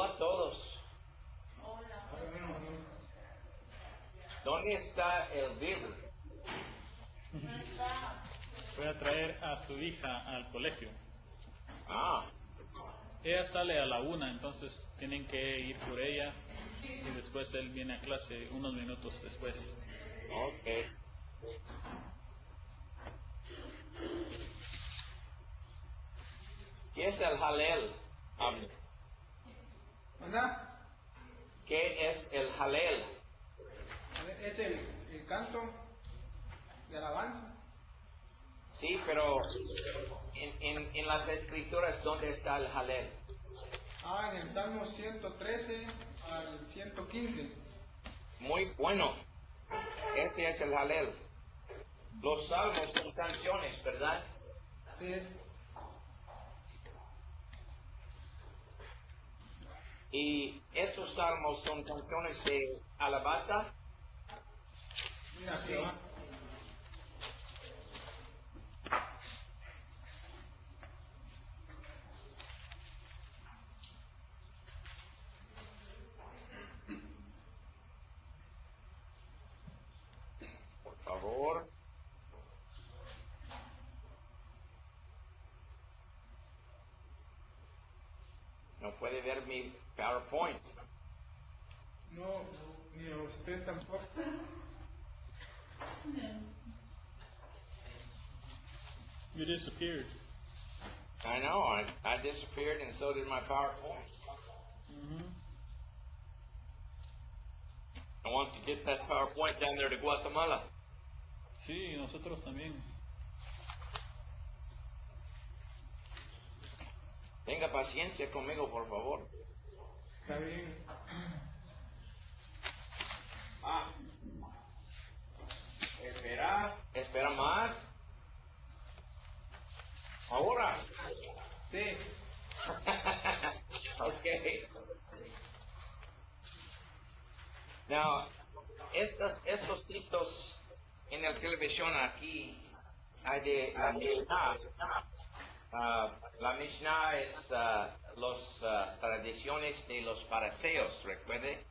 Hola a todos. ¿Dónde está el Bill? Voy a traer a su hija al colegio. Ah, Ella sale a la 1, entonces tienen que ir por ella y después él viene a clase unos minutos después. ok. ¿Qué es el Halel? ¿Anda? ¿Qué es el Halel? Es el canto de alabanza. Sí, pero en las escrituras, ¿dónde está el Halel? En el Salmo 113 al 115. Muy bueno. Este es el Halel. Los salmos son canciones, ¿verdad? Sí. Y estos salmos son canciones de alabanza. Mira, aquí va. Por favor. No puede ver mi PowerPoint. No, ni a usted tampoco. You disappeared. I know, I disappeared and so did my PowerPoint. I want to get that PowerPoint down there to Guatemala. Sí, nosotros también. Tenga paciencia conmigo, por favor. Está bien. Espera más. Ahora. Sí. Okay. Now, estos sitios en la televisión aquí hay de la Mishnah. La Mishnah es las tradiciones de los fariseos, recuerde,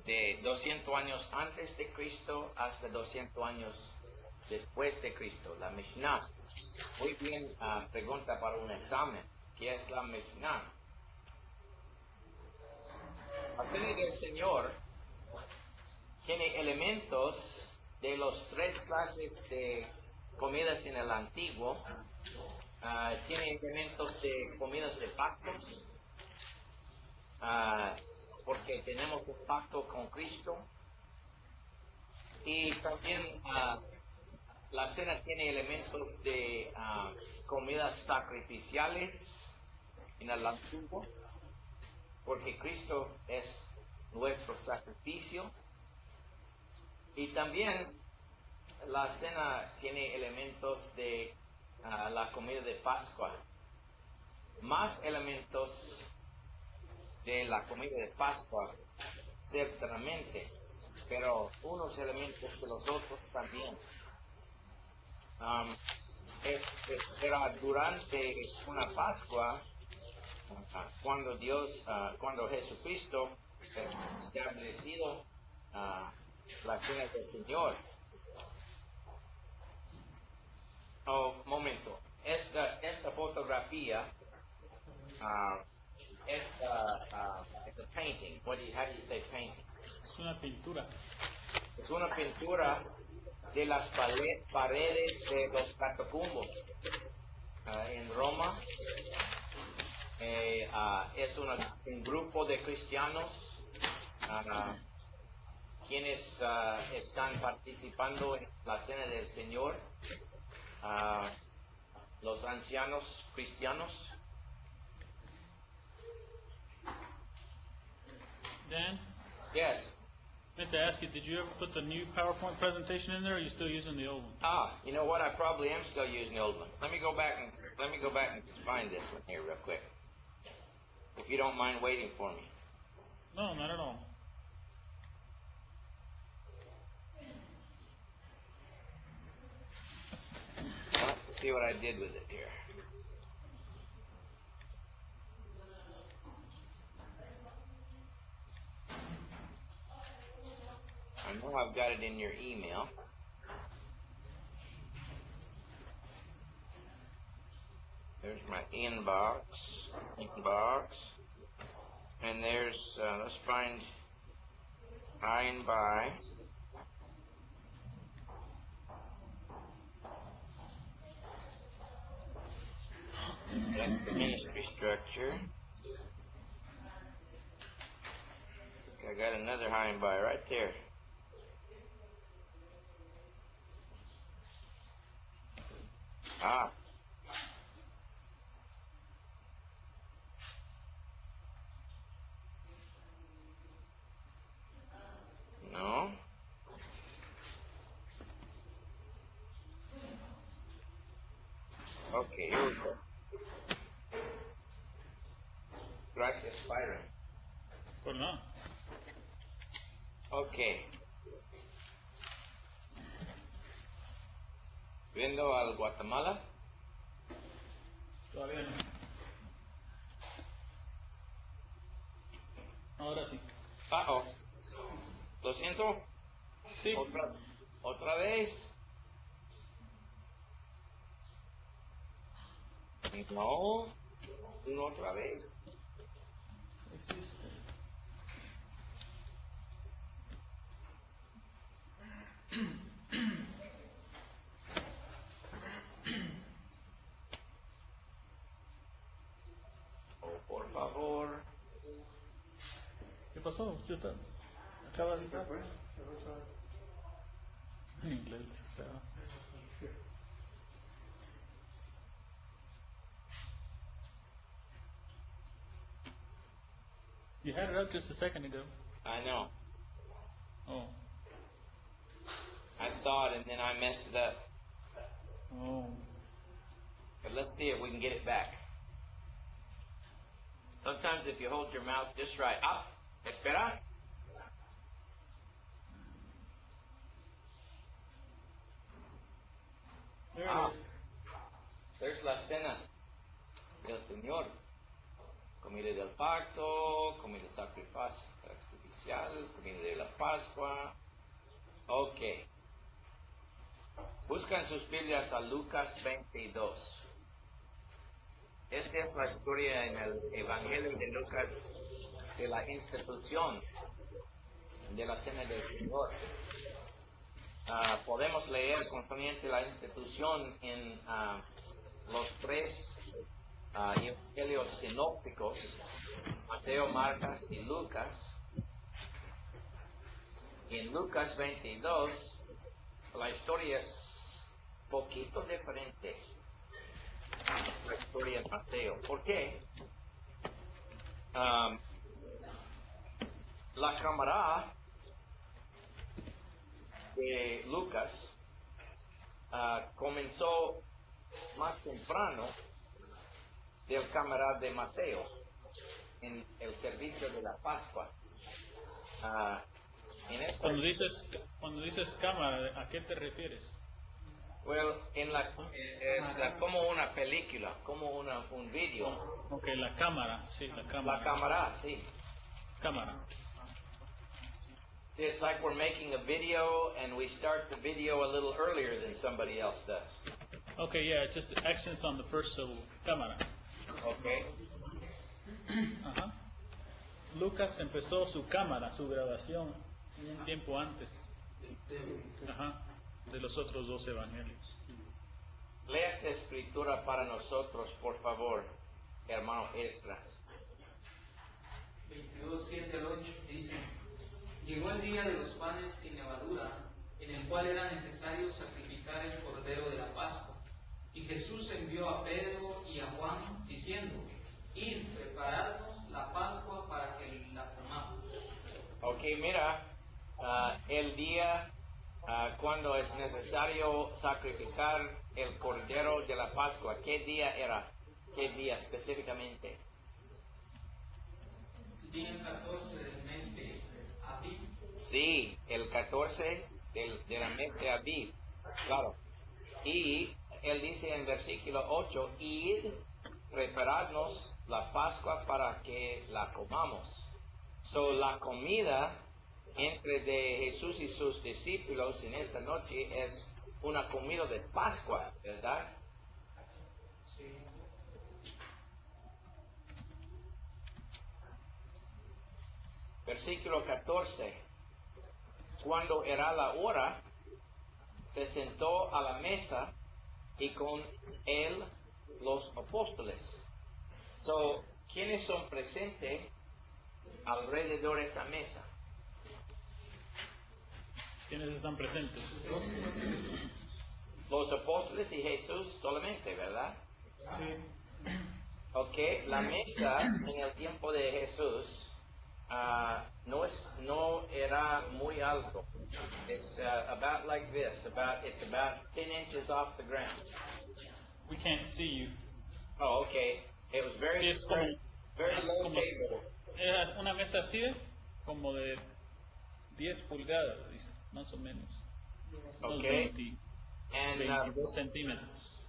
de 200 años antes de Cristo hasta 200 años después de Cristo. La Mishnah. Muy bien, pregunta para un examen. ¿Qué es la Mishnah? La cena del Señor tiene elementos de las tres clases de comidas en el antiguo. Tiene elementos de comidas de pactos, porque tenemos un pacto con Cristo. Y también la cena tiene elementos de comidas sacrificiales en el antiguo, porque Cristo es nuestro sacrificio. Y también la cena tiene elementos de la comida de Pascua, más elementos de la comida de Pascua, ciertamente, pero unos elementos de los otros también. Era durante una Pascua, cuando Jesucristo establecido la cena del Señor. Momento, esta fotografía, it's a painting. How do you say painting? Es una pintura. Es una pintura de las paredes de los catacumbos en Roma. Es un grupo de cristianos quienes están participando en la cena del Señor, los ancianos cristianos. Dan, Yes. I meant to ask you, did you ever put the new PowerPoint presentation in there, or are you still using the old one? You know what? I probably am still using the old one. Let me go back and find this one here real quick. If you don't mind waiting for me. No, not at all. Let's see what I did with it here. I know I've got it in your email. There's my inbox. And there's, let's find high and by. That's the ministry structure. I got another high and by right there. Ah. No. Okay, here we go. Gracias, Byron. Pues no. Okay. Viendo al Guatemala. Todavía no. Ahora sí. Oh. Lo siento. Sí. Otra vez. No. No otra vez. Existe. Oh, por favor. ¿Qué pasó? ¿Sí está? Acaba de Se estar. fue otra vez. En inglés. O sea. Sí. You had it up just a second ago. I know. Oh. I saw it and then I messed it up. Oh. But let's see if we can get it back. Sometimes if you hold your mouth just right. Ah, espera. There Ah. it is. There's la cena del Señor. Comida del pacto, comida sacrificial, comida de la Pascua. Ok. Buscan sus Biblias a Lucas 22. Esta es la historia en el Evangelio de Lucas de la institución de la Cena del Señor. Podemos leer concerniente la institución en los tres evangelios sinópticos, Mateo, Marcos y Lucas. Y en Lucas 22, la historia es poquito diferente a la historia de Mateo. ¿Por qué? La cámara de Lucas comenzó más temprano del cámara de Mateo en el servicio de la Pascua. En esta, Cuando dices cámara, ¿a qué te refieres? es como una película, como un video. Ok, la cámara, sí, la cámara. La cámara, sí. Cámara. It's like we're making a video and we start the video a little earlier than somebody else does. Okay, yeah, just accents on the first syllable. Cámara. Okay. Ajá. Lucas empezó su cámara, su grabación, un tiempo antes. Ajá. De los otros dos evangelios. Lea esta escritura para nosotros, por favor, hermano Esdras. 22, 7 al 8 dice: Llegó el día de los panes sin levadura, en el cual era necesario sacrificar el cordero de la Pascua. Y Jesús envió a Pedro y a Juan, diciendo: Id, preparadnos la Pascua para que la comamos. Ok, mira, el día cuando es necesario sacrificar el cordero de la Pascua, ¿qué día era? ¿Qué día específicamente? Día 14 del mes de Abib. Sí, el 14 del mes de Abib, claro. Y él dice en versículo 8, id, prepararnos la Pascua para que la comamos. So, la comida entre de Jesús y sus discípulos en esta noche es una comida de Pascua, ¿verdad? Sí. Versículo 14. Cuando era la hora, se sentó a la mesa y con él los apóstoles. So, ¿quiénes son presentes alrededor de esta mesa? ¿Quiénes están presentes? Los apóstoles y Jesús solamente, ¿verdad? Sí. Ok, la mesa en el tiempo de Jesús no era muy alto. It's about like this. It's about 10 inches off the ground. We can't see you. Oh, okay. It was very, Sí, es como, very low como table. era una mesa así, como de 10 pulgadas, dice, más o menos. Unos Okay. 20, And 22 centímetros.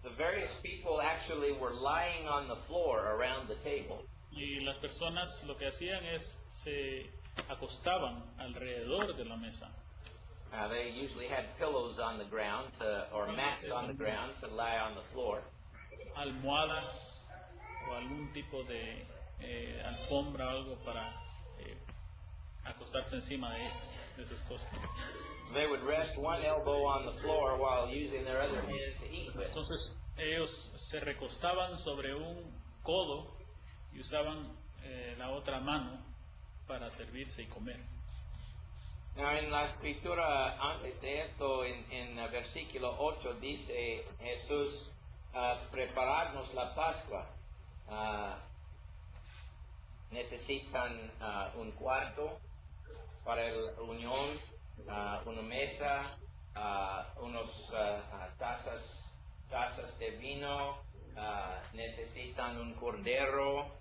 the various people actually were lying on the floor around the table. Y las personas lo que hacían es se acostaban alrededor de la mesa. They usually had pillows on the ground or mats on the ground to lie on the floor. Almohadas o algún tipo de alfombra o algo para acostarse encima de esas cosas. They would rest one elbow on the floor while using their other hand to eat with. Entonces ellos se recostaban sobre un codo y usaban la otra mano para servirse y comer. Now, en la escritura, antes de esto, en versículo 8, dice Jesús, prepararnos la Pascua. Necesitan un cuarto para la reunión, una mesa, unos tazas de vino, necesitan un cordero,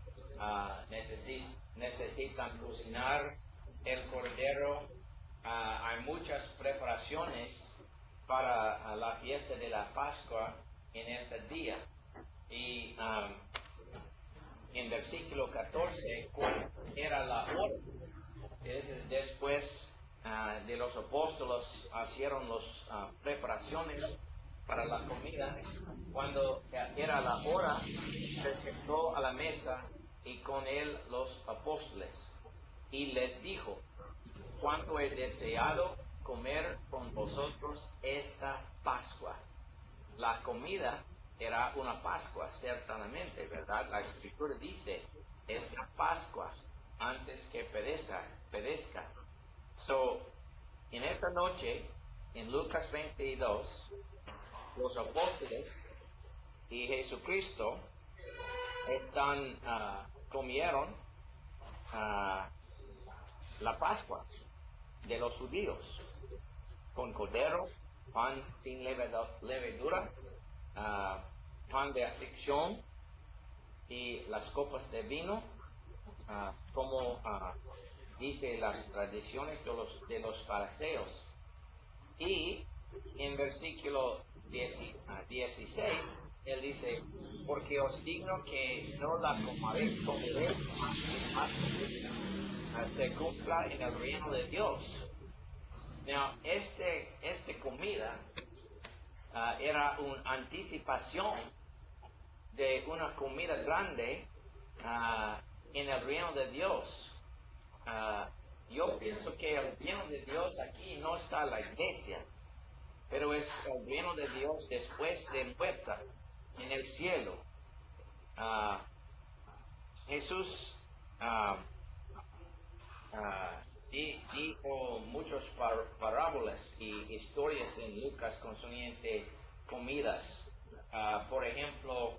necesitan cocinar el cordero. Hay muchas preparaciones para la fiesta de la Pascua en este día. Y en versículo 14, cuando era la hora, es después de los apóstoles hicieron las preparaciones para la comida. Cuando era la hora, se sentó a la mesa y con él los apóstoles. Y les dijo, cuánto he deseado comer con vosotros esta Pascua. La comida era una Pascua, ciertamente, ¿verdad? La Escritura dice, es la Pascua antes que perezca. So, en esta noche, en Lucas 22, los apóstoles y Jesucristo comieron la Pascua de los judíos, con cordero, pan sin levadura, pan de aflicción y las copas de vino, como dice las tradiciones de los fariseos. Y en versículo 16, él dice, porque os digno que no la comeréis, se cumpla en el reino de Dios. Now, esta comida era una anticipación de una comida grande en el reino de Dios. Yo pienso que el reino de Dios aquí no está la iglesia, pero es el reino de Dios después de muerta en el cielo. Jesús dijo muchas parábolas y historias en Lucas concerniente comidas. Por ejemplo,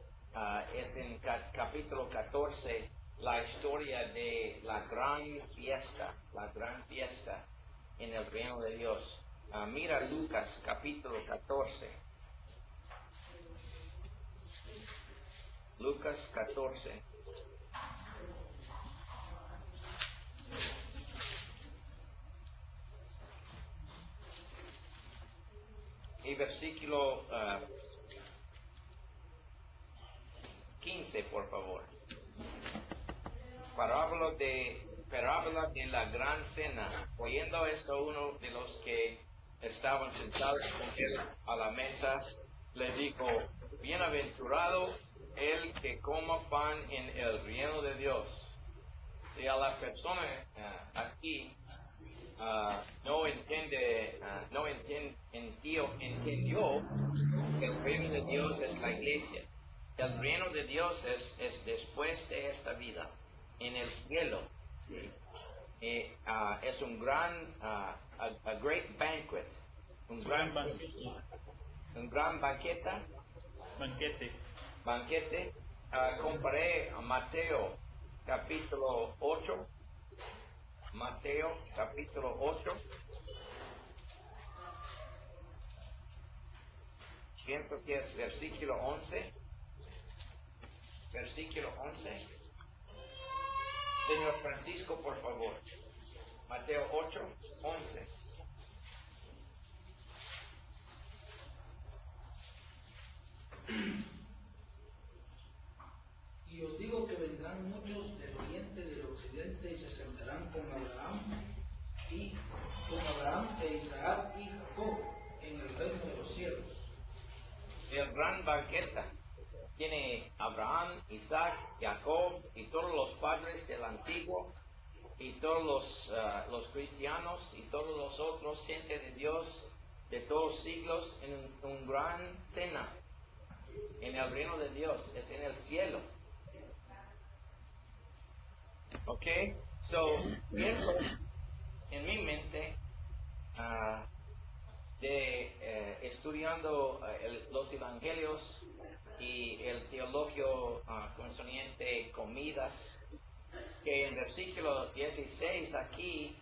es en capítulo 14 la historia de la gran fiesta en el reino de Dios. Mira Lucas capítulo 14. Lucas 14. Y versículo 15, por favor. Parábola de parábola de la gran cena. Oyendo esto, uno de los que estaban sentados con él a la mesa le dijo, bienaventurado el que coma pan en el reino de Dios. Si a la persona aquí entendió, el reino de Dios es la iglesia. El reino de Dios es después de esta vida, en el cielo. ¿Sí? Es un gran, a great banquet, un gran banquete. Comparé a Mateo capítulo 8, pienso que es versículo 11. Señor Francisco, por favor. Mateo 8, 11. Y os digo que vendrán muchos del oriente y del occidente y se sentarán con Abraham e Isaac y Jacob en el reino de los cielos. El gran banquete tiene Abraham, Isaac, Jacob y todos los padres del antiguo y todos los cristianos y todos los otros gente de Dios de todos los siglos en un gran cena en el reino de Dios, es en el cielo. Ok, so pienso en mi mente estudiando los evangelios y el teologio concerniente comidas, que en versículo 16 aquí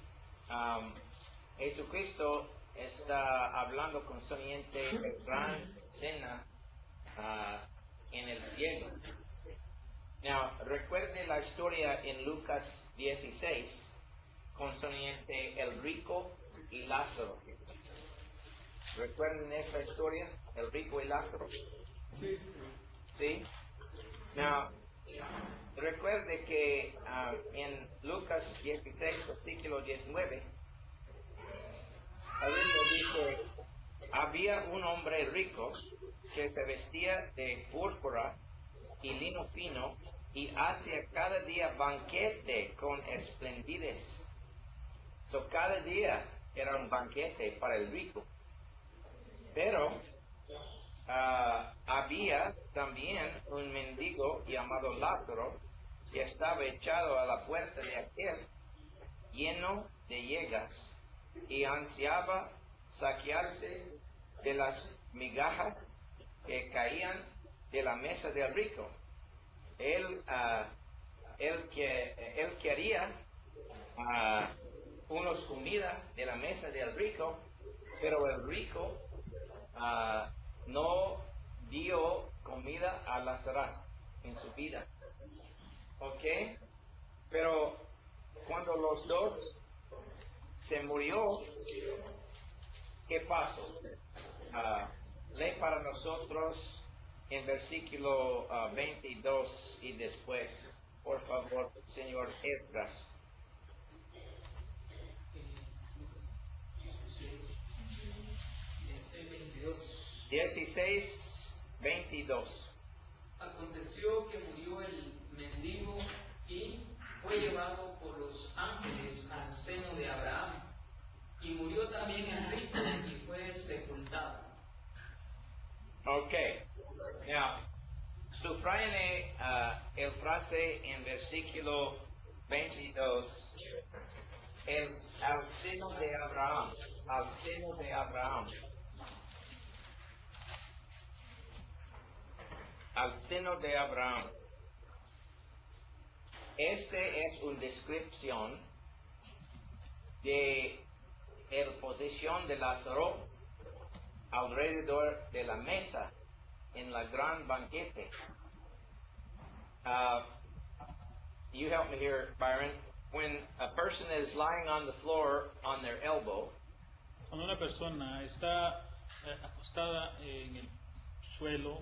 Jesucristo está hablando concerniente el gran cena en el cielo. Now, recuerde la historia en Lucas 16 concerniente el rico y Lázaro. ¿Recuerden esa historia? El rico y Lázaro. Sí. ¿Sí? Now, recuerde que en Lucas 16, versículo 19, la Biblia dice, había un hombre rico que se vestía de púrpura y lino fino y hacía cada día banquete con esplendidez. So, cada día era un banquete para el rico. Pero había también un mendigo llamado Lázaro que estaba echado a la puerta de aquel, lleno de llagas, y ansiaba saciarse de las migajas que caían de la mesa del rico. Él quería unos comida de la mesa del rico, pero el rico no dio comida a Lázaro en su vida. ¿Ok? Pero cuando los dos se murió, ¿qué pasó? Lee para nosotros en versículo 22 y después, por favor, señor Esdras. 16:22. Aconteció que murió el mendigo y fue llevado por los ángeles al seno de Abraham. Y murió también el rico y fue sepultado. Okay. Now, subrayen el frase en versículo 22. Al seno de Abraham. Al seno de Abraham. Al seno de Abraham. Este es una descripción de la posición de Lázaro alrededor de la mesa en la gran banquete. You help me here, Byron. When a person is lying on the floor on their elbow, Cuando una persona está acostada en el suelo,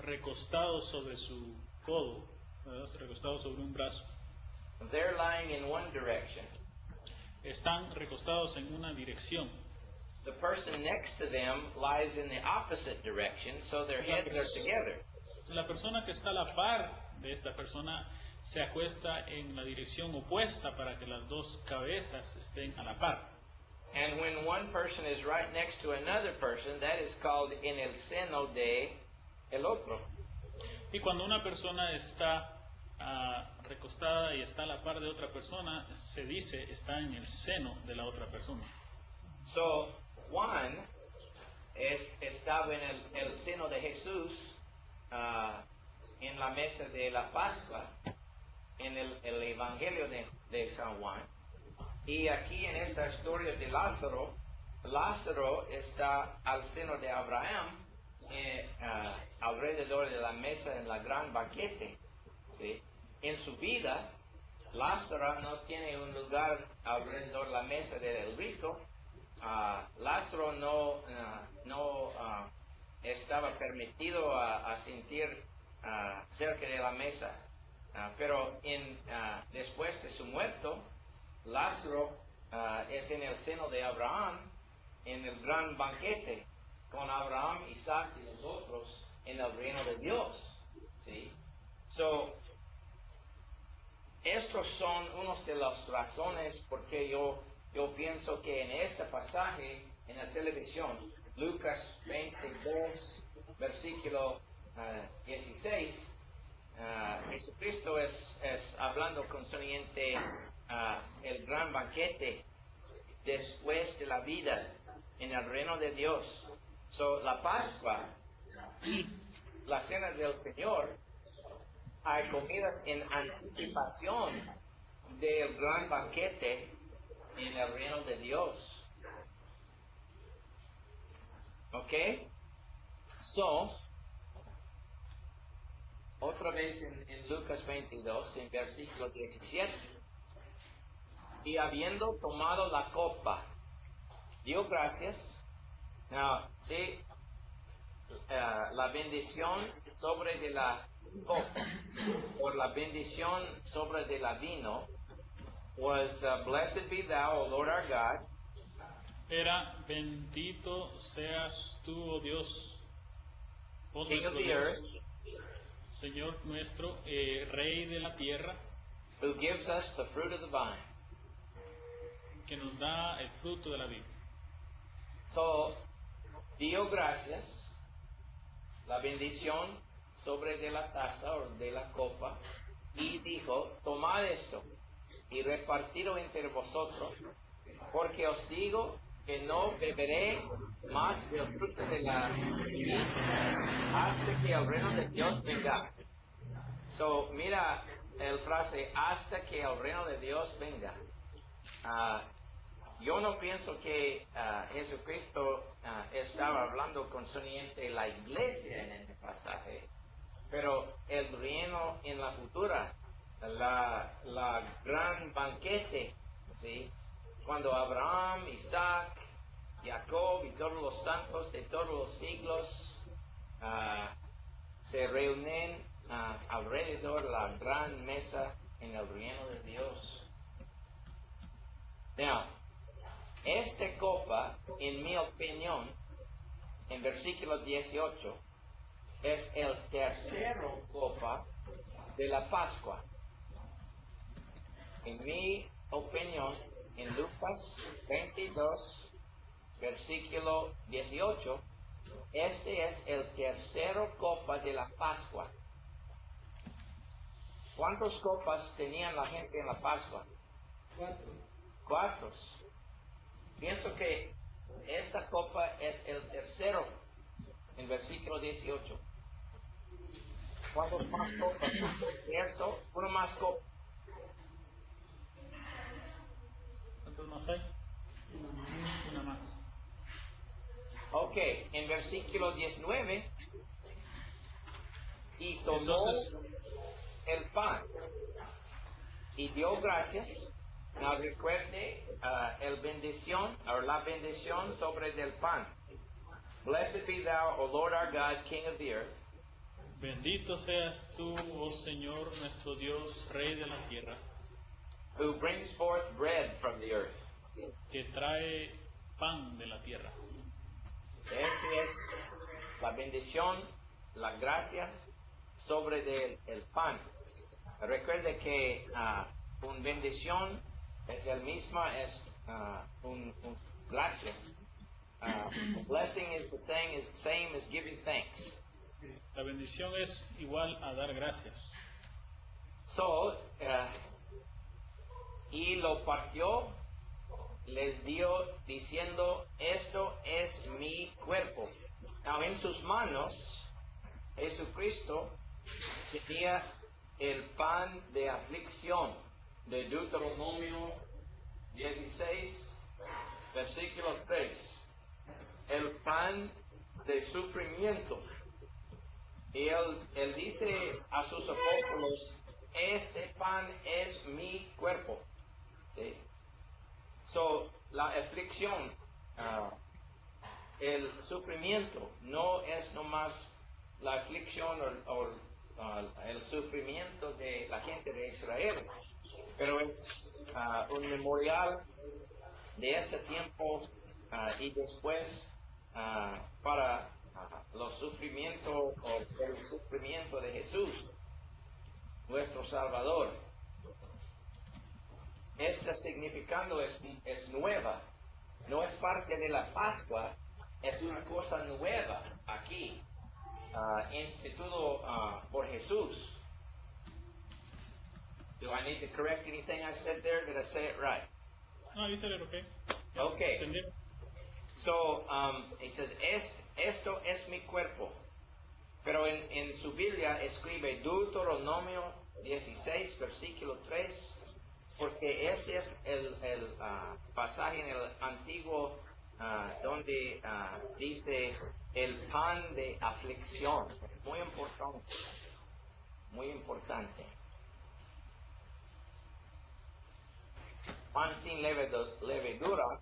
recostado sobre su codo, ¿verdad? Recostado sobre un brazo, they're lying in one direction. Están recostados en una dirección. The person next to them lies in the opposite direction, so their heads are together. La persona que está a la par de esta persona se acuesta en la dirección opuesta para que las dos cabezas estén a la par. And when one person is right next to another person, that is called en el seno de el otro. Y cuando una persona está recostada y está a la par de otra persona, se dice está en el seno de la otra persona. So, Juan estaba en el seno de Jesús en la mesa de la Pascua, en el Evangelio de San Juan. Y aquí en esta historia de Lázaro, Lázaro está al seno de Abraham, alrededor de la mesa en la gran banquete. ¿Sí? En su vida, Lázaro no tiene un lugar alrededor de la mesa del rico. Lázaro no estaba permitido a sentir cerca de la mesa. Pero después de su muerto, Lázaro es en el seno de Abraham, en el gran banquete, con Abraham, Isaac y los otros en el reino de Dios. ¿Sí? So, estos son unas de las razones por qué yo pienso que en este pasaje, en la televisión, Lucas 22, versículo 16, Jesucristo es hablando concerniente el gran banquete después de la vida en el reino de Dios. So, la Pascua y la Cena del Señor, hay comidas en anticipación del gran banquete en el reino de Dios. ¿Ok? So, otra vez en Lucas 22, en versículo 17. Y habiendo tomado la copa, dio gracias. Now, sí, la bendición sobre de la copa, or la bendición sobre de la vino, was blessed be thou, O Lord our God. Era bendito seas tú, oh Dios, oh King nuestro of the Dios, earth, Señor nuestro, Rey de la tierra, who gives us the fruit of the vine. que nos da el fruto de la vida. So, dio gracias, la bendición sobre de la taza o de la copa, y dijo, tomad esto y repartidlo entre vosotros, porque os digo que no beberé más del fruto de la vid hasta que el reino de Dios venga. So, mira el frase, hasta que el reino de Dios venga. Yo no pienso que Jesucristo estaba hablando concerniente la iglesia en este pasaje, pero el reino en la futura, la gran banquete, ¿sí? Cuando Abraham, Isaac, Jacob y todos los santos de todos los siglos se reúnen alrededor de la gran mesa en el reino de Dios. Now, esta copa, en mi opinión, en versículo 18, es el tercero copa de la Pascua. En mi opinión, en Lucas 22, versículo 18, este es el tercero copa de la Pascua. ¿Cuántas copas tenían la gente en la Pascua? 4. Pienso que esta copa es el tercero en versículo 18. ¿Cuántas más copas? Esto, una más copa. ¿Cuántos más hay? Una más. Ok, en versículo 19, y tomó Entonces, el pan y dio gracias. Now recuerde la bendición sobre del pan. Blessed be thou, O Lord our God, King of the earth. bendito seas tú, oh Señor nuestro Dios, Rey de la tierra, who brings forth bread from the earth. que trae pan de la tierra. Este es la bendición, la gracia sobre el pan. Recuerde que una bendición es el mismo, es un gracias. Blessing is the same as giving thanks. La bendición es igual a dar gracias. So, y lo partió, les dio diciendo, esto es mi cuerpo. Now, en sus manos, Jesucristo tenía el pan de aflicción de Deuteronomio 16, versículo 3. El pan de sufrimiento. Y él dice a sus apóstoles, este pan es mi cuerpo. ¿Sí? So, la aflicción, el sufrimiento, no es nomás la aflicción o el sufrimiento de la gente de Israel, pero es un memorial de este tiempo y después para los sufrimientos o el sufrimiento de Jesús, nuestro Salvador. Este significado es nueva, no es parte de la Pascua, es una cosa nueva aquí, instituido por Jesús. Do I need to correct anything I said there? Did I say it right? No, you said it okay. Okay. ¿Entendieron? So, he says, esto es mi cuerpo. Pero en su Biblia escribe Deuteronomio 16, versículo 3, porque este es el pasaje en el Antiguo donde dice el pan de aflicción. Es muy importante, muy importante. Pan sin levadura,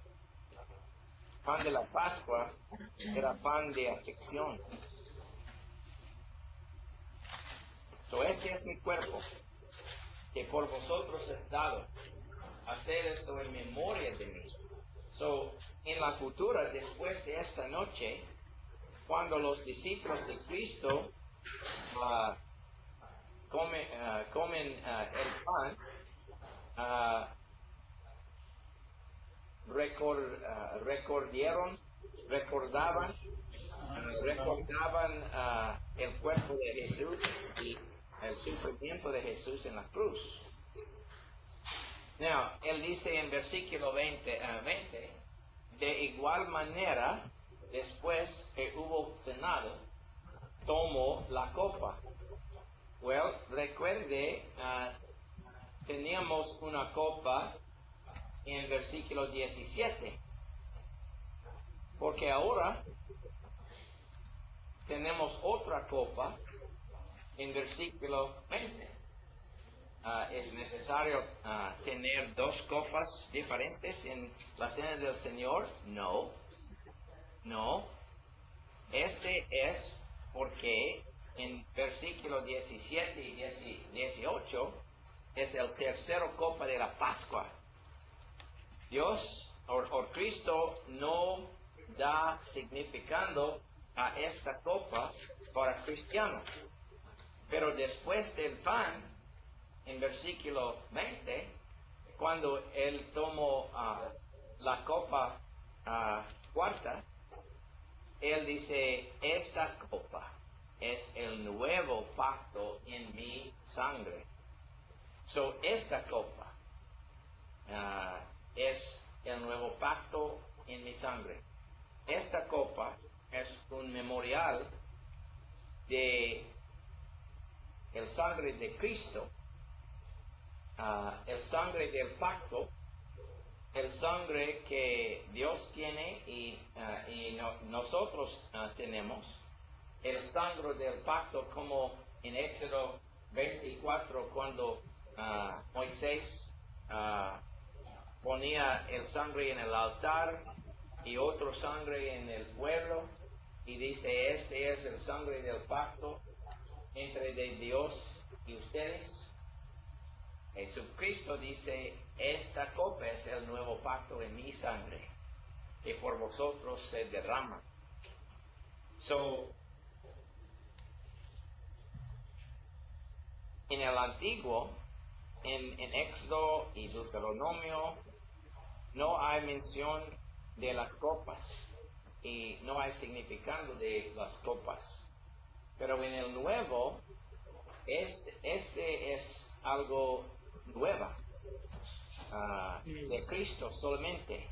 pan de la Pascua, era pan de aflicción. So, este es mi cuerpo, que por vosotros es dado. Hacer esto en memoria de mí. So, en la futura, después de esta noche, cuando los discípulos de Cristo comen el pan, recordaban el cuerpo de Jesús y el sufrimiento de Jesús en la cruz. Now, él dice en versículo 20, de igual manera, después que hubo cenado, tomó la copa. Well, recuerde, teníamos una copa en versículo 17, porque ahora tenemos otra copa en versículo 20. ¿Es necesario tener dos copas diferentes en la cena del Señor? No. Este es porque en versículo 17 y 18 es el tercero copa de la Pascua. Dios o Cristo no da significado a esta copa para cristianos. Pero después del pan, en versículo 20, cuando él tomó la copa cuarta, él dice, esta copa es el nuevo pacto en mi sangre. So, esta copa es el nuevo pacto en mi sangre. Esta copa es un memorial de el sangre de Cristo, el sangre del pacto, el sangre que Dios tiene y nosotros tenemos, el sangre del pacto como en Éxodo 24 cuando Moisés ponía el sangre en el altar y otro sangre en el pueblo y dice, este es el sangre del pacto entre de Dios y ustedes. Jesucristo dice, esta copa es el nuevo pacto en mi sangre, que por vosotros se derrama. So, en el antiguo, en Éxodo y Deuteronomio, no hay mención de las copas y no hay significado de las copas. Pero en el nuevo, este es algo nuevo de Cristo solamente.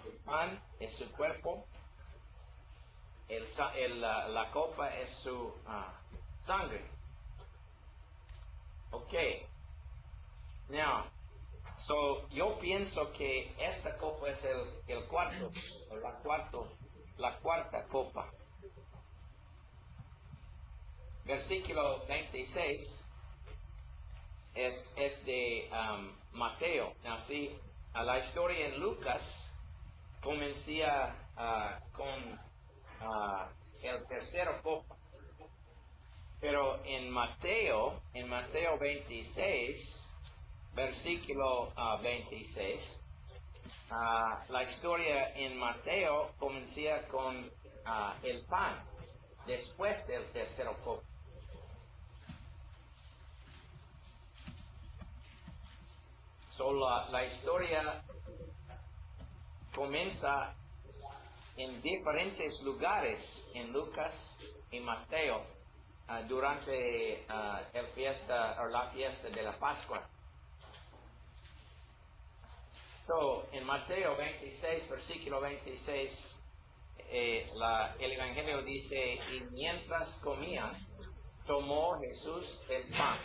El pan es su cuerpo, la copa es su sangre. Okay. Now, so yo pienso que esta copa es el cuarto, o la cuarta copa. Versículo 26 es de Mateo. Así, la historia en Lucas comencía con el tercero copa. Pero en Mateo 26, versículo 26, la historia en Mateo comencía con el pan, después del tercero copa. So, la historia comienza en diferentes lugares en Lucas y Mateo durante la fiesta de la Pascua. So, en Mateo 26, versículo 26, el Evangelio dice, y mientras comían, tomó Jesús el pan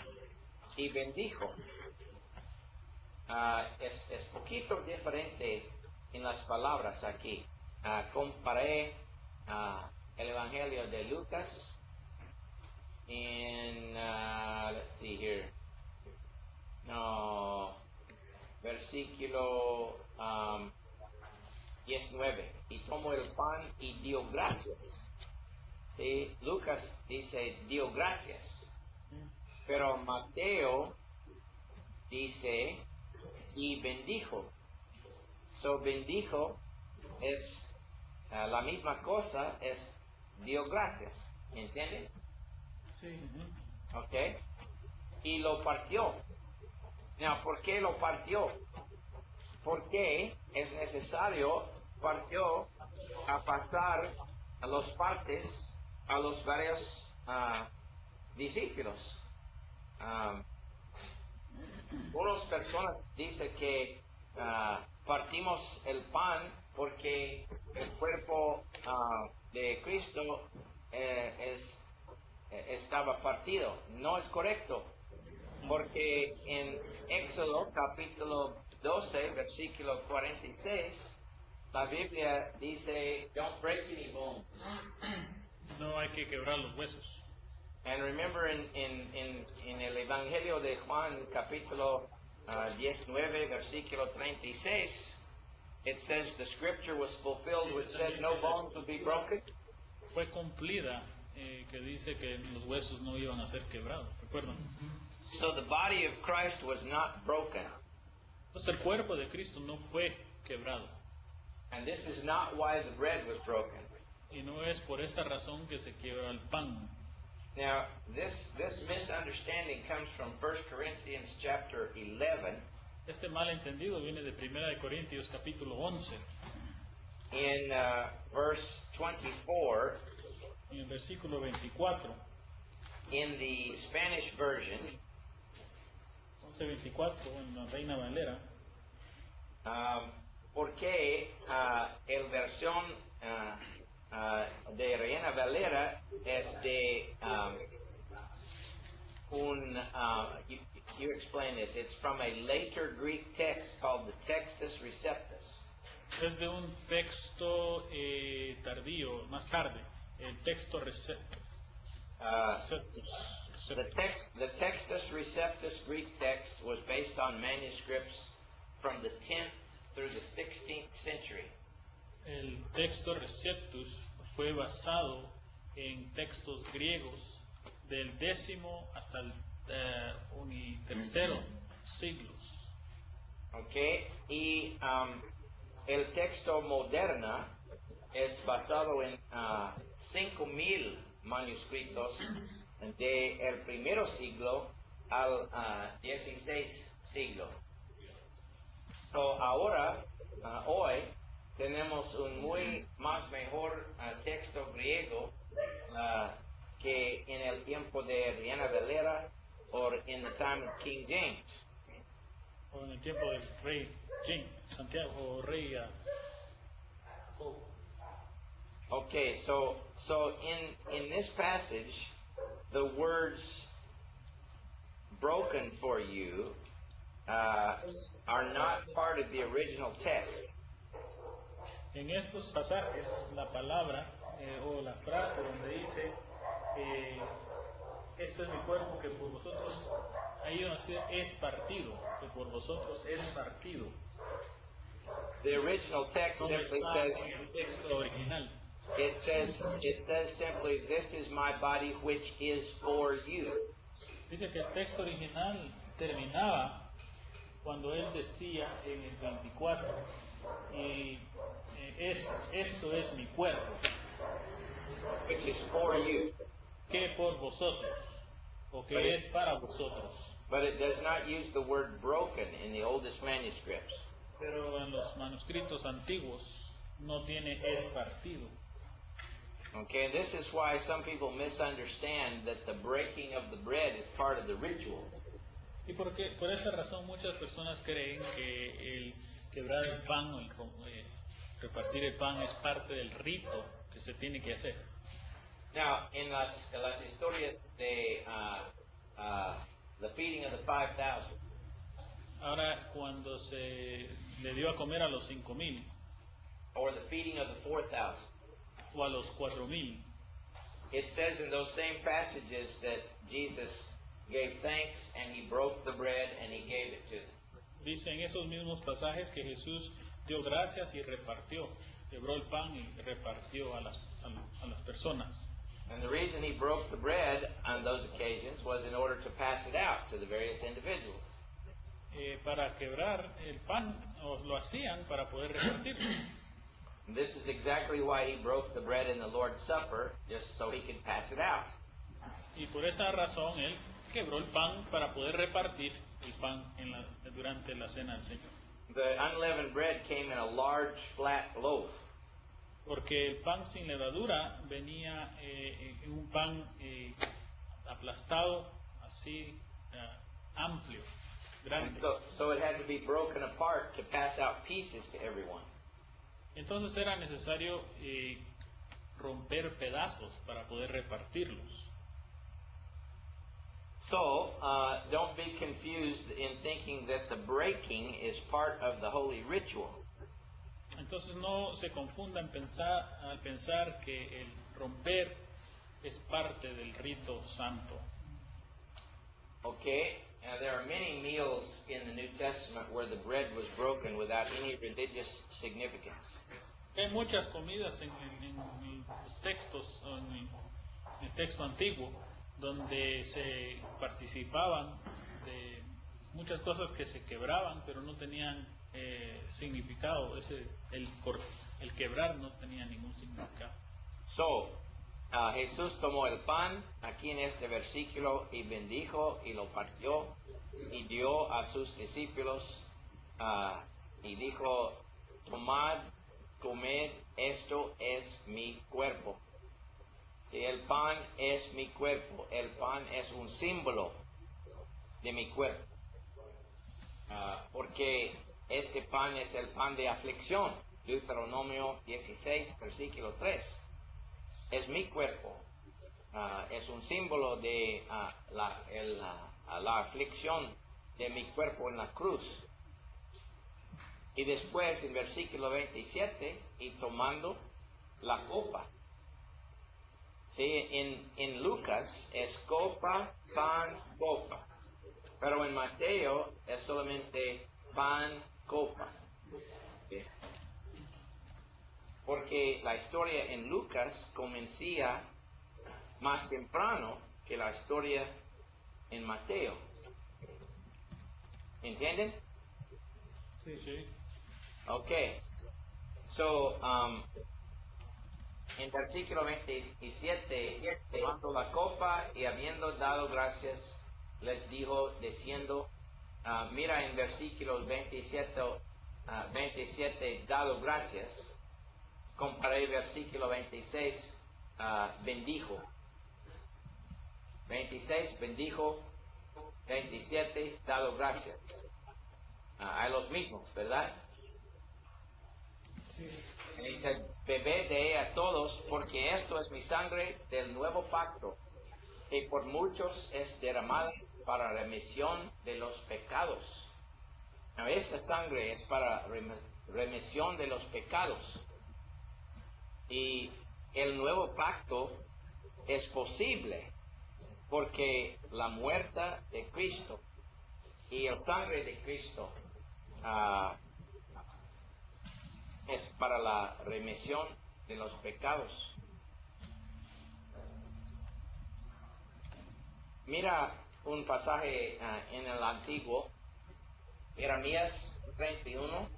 y bendijo. Es poquito diferente en las palabras aquí. Comparé el Evangelio de Lucas en, let's see here, no, versículo 19, y tomó el pan y dio gracias. ¿Sí? Lucas dice dio gracias, pero Mateo dice y bendijo. So, bendijo es la misma cosa, es dio gracias, ¿entienden? Sí. ¿Ok? Y lo partió. Now, ¿por qué lo partió? Porque es necesario partió a pasar a los partes a los varios discípulos. Unas personas dicen que partimos el pan porque el cuerpo de Cristo estaba partido. No es correcto, porque en Éxodo capítulo 12, versículo 46, la Biblia dice, don't break any bones. No hay que quebrar los huesos. And remember en el Evangelio de Juan capítulo 19, versículo 36, it says the scripture was fulfilled which said no bones would be broken. Fue cumplida que dice que los huesos no iban a ser quebrados, ¿recuerdan? So the body of Christ was not broken. Entonces el cuerpo de Cristo no fue quebrado. And this is not why the bread was broken. Y no es por esa razón que se quiebra el pan. Now, this misunderstanding comes from 1 Corinthians chapter 11. Este malentendido viene de 1 Corintios capítulo 11. In verse 24, En el versículo 24, in the Spanish version, 11:24 en la Reina Valera, porque el versión de Reina Valera es de you explain this. It's from a later Greek text called the Textus Receptus. es de un texto tardío, más tarde, el texto receptus. The Textus Receptus Greek text was based on manuscripts from the 10th through the 16th century. El texto Receptus fue basado en textos griegos del 10º hasta el tercero siglos. Okay, y el texto moderna es basado en 5,000 manuscritos del primer siglo al 16 siglo. So, ahora, hoy, tenemos un muy más mejor texto griego que en el tiempo de Reina Valera o en the time of King James. O en el tiempo del rey Santiago, o rey Jacobo. Okay, so in this passage, the words broken for you are not part of the original text. En estos pasajes, la palabra o la frase donde dice, esto es mi cuerpo que por vosotros, ahí donde dice, es partido, que por vosotros es partido. The original text No simply está says, en el texto original. it says simply, this is my body which is for you. Dice que el texto original terminaba cuando él decía en el 24, y esto es mi cuerpo, Which is for you. que por vosotros, o que es para vosotros. But it does not use the word broken in the oldest manuscripts. Pero en los manuscritos antiguos no tiene es partido. Okay, this is why some people misunderstand that the breaking of the bread is part of the ritual. Y por esa razón muchas personas creen que el quebrar el pan o el repartir el pan es parte del rito que se tiene que hacer. Now, en las historias de the feeding of the 5,000, Ahora, cuando se le dio a comer a los 5,000 or the feeding of the 4,000, o a los 4,000, it says in those same passages that Jesus gave thanks and he broke the bread and he gave it to them. dice en esos mismos pasajes que Jesús dio gracias y repartió, quebró el pan y repartió a las personas. And the reason he broke the bread on those occasions was in order to pass it out to the various individuals. Para quebrar el pan, o lo hacían para poder repartirlo. And this is exactly why he broke the bread in the Lord's Supper, just so he could pass it out. Y por esa razón él quebró el pan para poder repartir el pan durante la cena del Señor. The unleavened bread came in a large flat loaf. Porque el pan sin levadura venía en un pan aplastado, así amplio, And grande. so it had to be broken apart to pass out pieces to everyone. Entonces era necesario romper pedazos para poder repartirlos. So, don't be confused in thinking that the breaking is part of the holy ritual. Entonces no se confundan al pensar que el romper es parte del rito santo. Okay? Now, there are many meals in the New Testament where the bread was broken without any religious significance. Hay muchas comidas en los textos, en el texto antiguo, donde se participaban de muchas cosas que se quebraban, pero no tenían significado. El quebrar no tenía ningún significado. So, Jesús tomó el pan aquí en este versículo y bendijo y lo partió y dio a sus discípulos y dijo, tomad, comed, esto es mi cuerpo. Si el pan es mi cuerpo, el pan es un símbolo de mi cuerpo. Porque este pan es el pan de aflicción. Deuteronomio 16, versículo 3. Es mi cuerpo. Es un símbolo de la aflicción de mi cuerpo en la cruz. Y después, en versículo 27, y tomando la copa. Sí, en Lucas es copa, pan, copa. Pero en Mateo es solamente pan, copa. ¿Sí? Porque la historia en Lucas comencía más temprano que la historia en Mateo. ¿Entienden? Sí. Okay. So, en versículo 27, tomando la copa y habiendo dado gracias, les dijo, diciendo, mira en versículos 27, dado gracias, comparé versículo 26, bendijo. 26, bendijo. 27, dado gracias. Hay los mismos, ¿verdad? Y dice, bebed de ella todos, porque esto es mi sangre del nuevo pacto, que por muchos es derramada para remisión de los pecados. Now, esta sangre es para remisión de los pecados. Y el nuevo pacto es posible porque la muerte de Cristo y el sangre de Cristo es para la remisión de los pecados. Mira un pasaje en el Antiguo, Jeremías 31.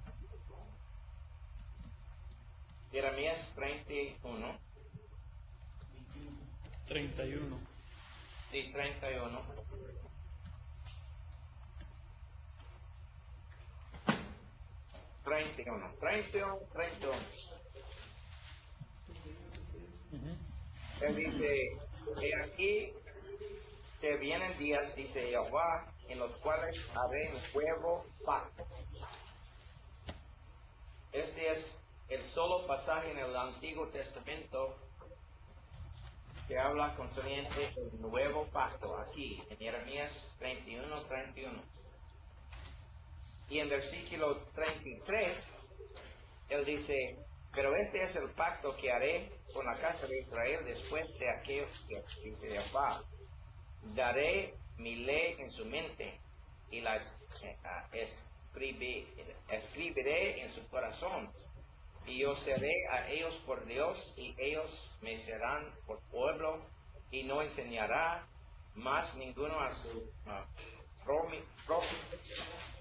Jeremías 31. 31. Sí, 31. Él dice, he aquí que vienen días, dice Jehová, en los cuales haré un nuevo pacto. Este es el solo pasaje en el Antiguo Testamento que habla concerniente el nuevo pacto, aquí, en Jeremías 31. Y en versículo 33, él dice, pero este es el pacto que haré con la casa de Israel después de aquellos que dice Jehová. Daré mi ley en su mente y la escribiré en su corazón. Y yo seré a ellos por Dios y ellos me serán por pueblo, y no enseñará más ninguno a su prójimo,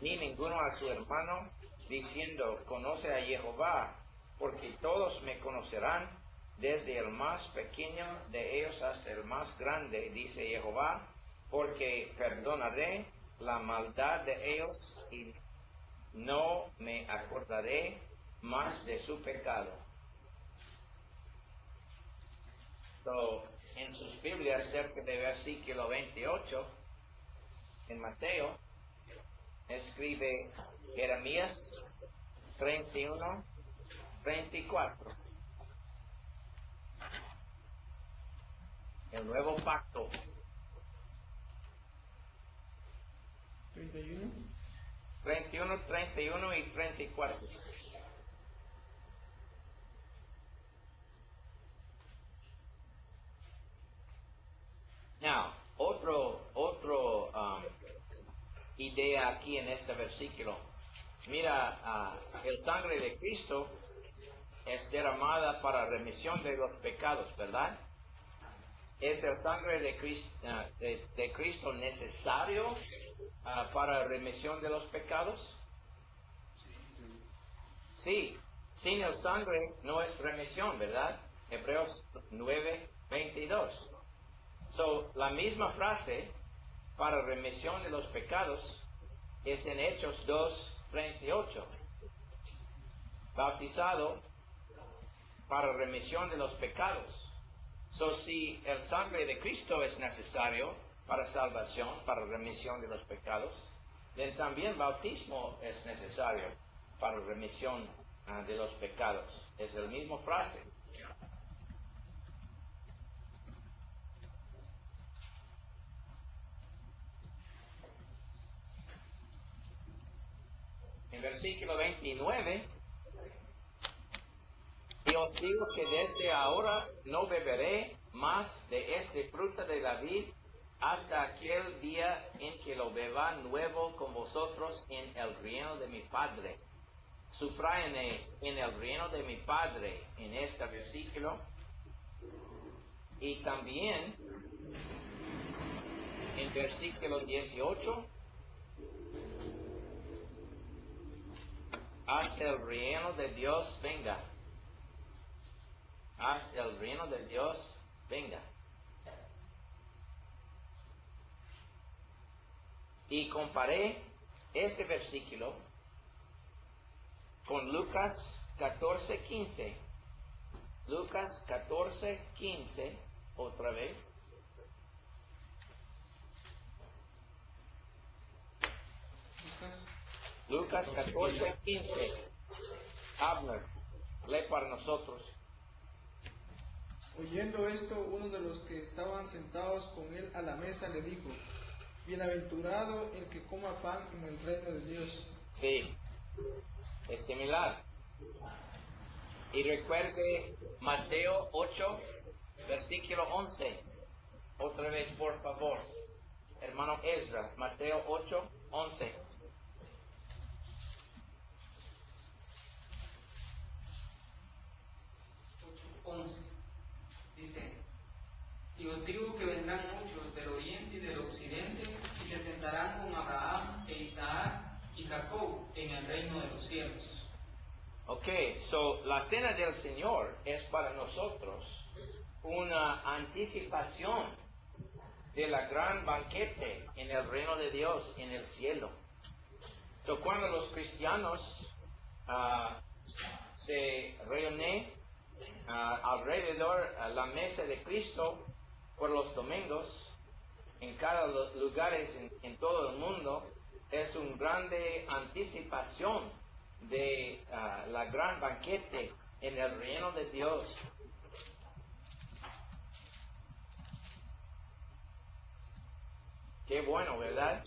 ni ninguno a su hermano, diciendo, conoce a Jehová, porque todos me conocerán, desde el más pequeño de ellos hasta el más grande, dice Jehová, porque perdonaré la maldad de ellos y no me acordaré más de su pecado. So, en sus Biblias, cerca de versículo 28, en Mateo, escribe Jeremías 31, 34. El nuevo pacto. 31. 31 y 34. Now, otro idea aquí en este versículo. Mira, el sangre de Cristo es derramada para remisión de los pecados, ¿verdad? ¿Es el sangre de Cristo necesario para remisión de los pecados? Sí, sin el sangre no es remisión, ¿verdad? Hebreos 9:22. So, la misma frase para remisión de los pecados es en Hechos 2:38. Bautizado para remisión de los pecados. So, si el sangre de Cristo es necesario para salvación, para remisión de los pecados, then también bautismo es necesario para remisión de los pecados. Es la misma frase. En versículo 29, y os digo que desde ahora no beberé más de este fruto de la vid hasta aquel día en que lo beba nuevo con vosotros en el reino de mi Padre. Subrayen en el reino de mi Padre en este versículo. Y también en versículo 18, Haz el reino de Dios venga. Haz el reino de Dios venga. Y comparé este versículo con Lucas 14:15. Lucas 14:15, otra vez. Lucas 14:15. Abner, lee para nosotros. Oyendo esto, uno de los que estaban sentados con él a la mesa le dijo: Bienaventurado el que coma pan en el reino de Dios. Sí, es similar. Y recuerde Mateo 8, versículo 11. Otra vez, por favor. Hermano Ezra, Mateo 8, 11. Dice: y os digo que vendrán muchos del oriente y del occidente y se sentarán con Abraham e Isaac y Jacob en el reino de los cielos. Ok, so la cena del Señor es para nosotros una anticipación de la gran banquete en el reino de Dios en el cielo. So cuando los cristianos se reúnen alrededor a la mesa de Cristo por los domingos en cada lugar en todo el mundo, es una grande anticipación de la gran banquete en el reino de Dios. Qué bueno, ¿verdad?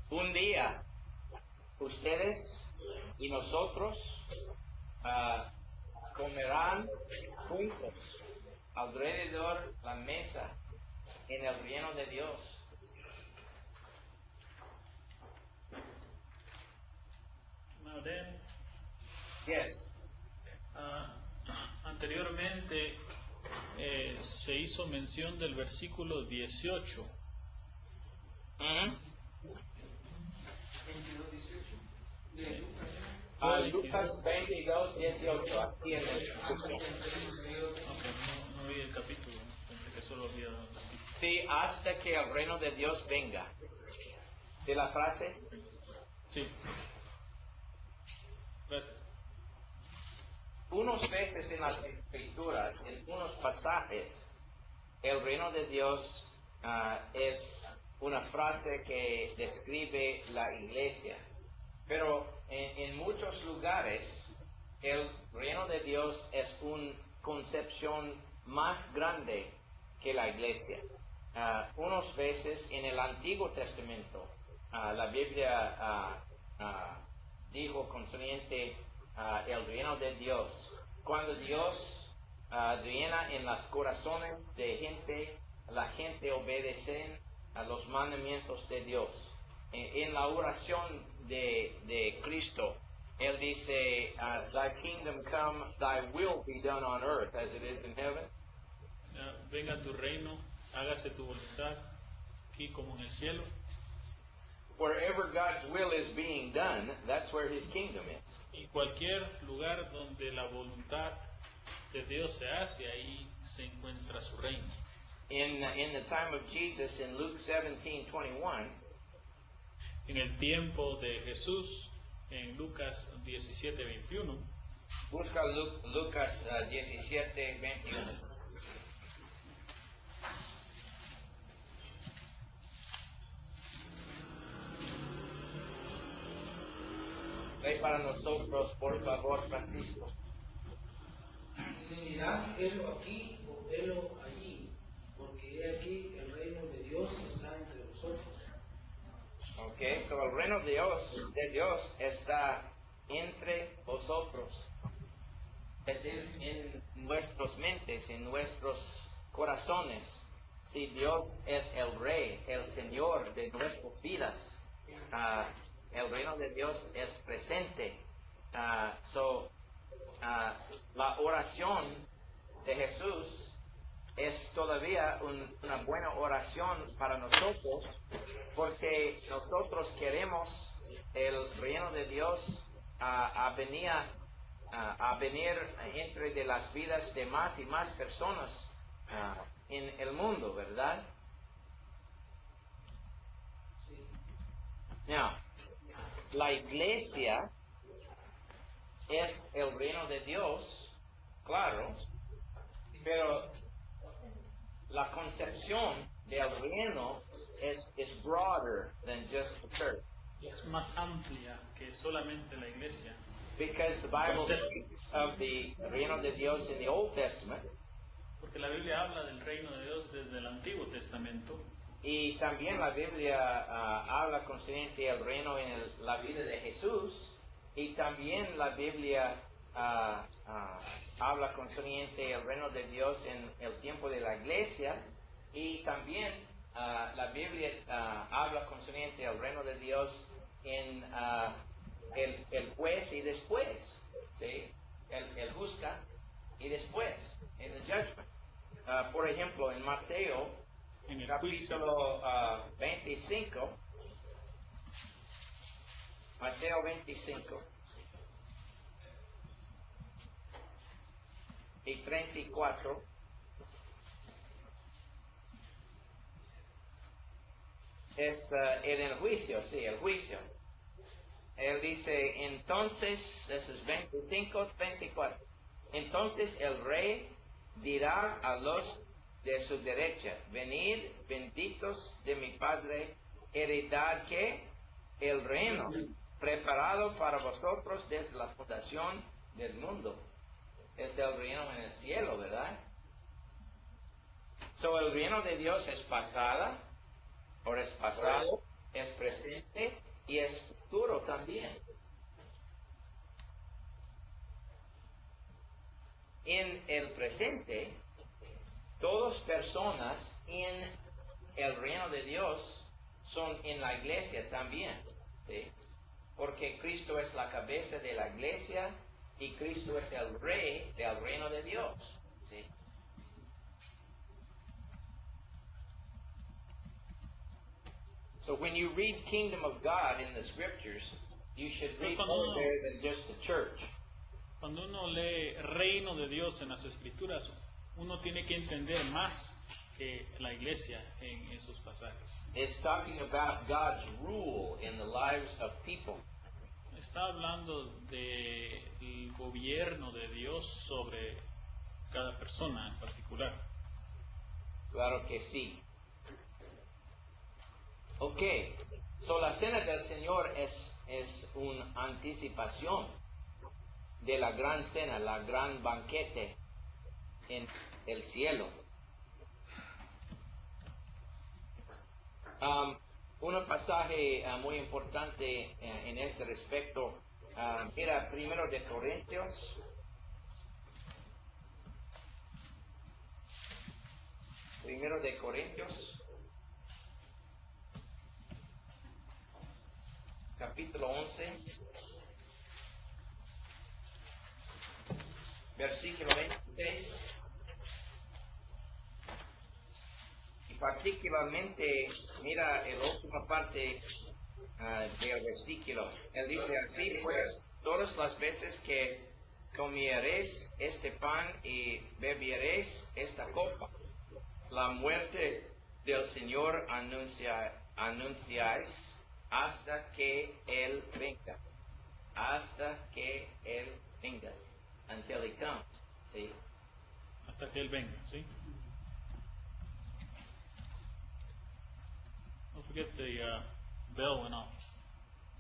Un día ustedes y nosotros comerán juntos alrededor la mesa en el reino de Dios. Now then, Yes. Anteriormente se hizo mención del versículo 18. Mhm. 22:18 de Lucas. Lucas 22:18, aquí en el No vi el capítulo, pensé que solo había el capítulo. Sí, hasta que el reino de Dios venga. ¿Sí la frase? Sí. Gracias. Unos veces en las escrituras, en unos pasajes, el reino de Dios es una frase que describe la iglesia. Pero en muchos lugares, el reino de Dios es una concepción más grande que la iglesia. Unos veces en el Antiguo Testamento, la Biblia dijo concerniente el reino de Dios. Cuando Dios reina en los corazones de gente, la gente obedece a los mandamientos de Dios. En la oración de Cristo, Él dice, Thy kingdom come, Thy will be done on earth as it is in heaven. Venga tu reino, hágase tu voluntad, aquí como en el cielo. Wherever God's will is being done, that's where His kingdom is. Y cualquier lugar donde la voluntad de Dios se hace, ahí se encuentra su reino. In the time of Jesus, in Luke 17:21, En el tiempo de Jesús, en Lucas 17:21, busca Lucas 17:21. Lee para nosotros, por favor, Francisco. Le dirán, helo aquí o helo allí, porque he aquí el reino de Dios está entre vosotros. Okay, so el reino de Dios está entre vosotros. Es en nuestras mentes, en nuestros corazones. Si Dios es el Rey, el Señor de nuestras vidas, el reino de Dios es presente. La oración de Jesús es todavía una buena oración para nosotros, porque nosotros queremos el reino de Dios a venir entre de las vidas de más y más personas en el mundo, ¿verdad? Now, la iglesia es el reino de Dios, claro, pero la concepción del reino is broader than just the church. Es más amplia que solamente la iglesia. Because the Bible speaks of the reino de Dios in the Old Testament, Porque la Biblia habla del reino de Dios desde el Antiguo Testamento. y también la Biblia habla concerniente al reino en la vida de Jesús, y también la Biblia habla concerniente al reino de Dios en el tiempo de la iglesia, y también la Biblia habla concerniente al reino de Dios en el juez y después, ¿sí? El juzga y después, en el judgment. Por ejemplo, en Mateo, En el juicio. capítulo 25, Mateo 25 y 34, es en el juicio, sí, el juicio. Él dice, entonces, eso es 25, 34. Entonces el rey dirá a los de su derecha, venid, benditos de mi Padre, heredad que el reino, preparado para vosotros desde la fundación del mundo. Es el reino en el cielo, ¿verdad? So, el reino de Dios es pasada, o es pasado, es presente y es futuro también. En el presente, todas personas en el reino de Dios son en la iglesia también, ¿sí? Porque Cristo es la cabeza de la iglesia y Cristo es el rey del reino de Dios, ¿sí? So when you read Kingdom of God in the Scriptures, you should read more there than just the church. Cuando uno lee reino de Dios en las Escrituras, uno tiene que entender más que la iglesia en esos pasajes. It's talking about God's rule in the lives of people. Está hablando del gobierno de Dios sobre cada persona en particular. Claro que sí. Ok, so la cena del Señor es una anticipación de la gran cena, la gran banquete en el cielo. Un pasaje muy importante en este respecto, mira, primero de Corintios, capítulo 11, versículo 26. Particularmente, mira la última parte del versículo. Él dice así, pues, todas las veces que comiereis este pan y bebiereis esta copa, la muerte del Señor anunciáis hasta que Él venga. Hasta que Él venga. Until He comes. ¿Sí? Hasta que Él venga, ¿sí? Don't forget the bell went off.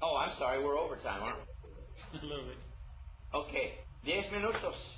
Oh, I'm sorry, we're overtime, aren't we? A little bit. Ok, 10 minutos.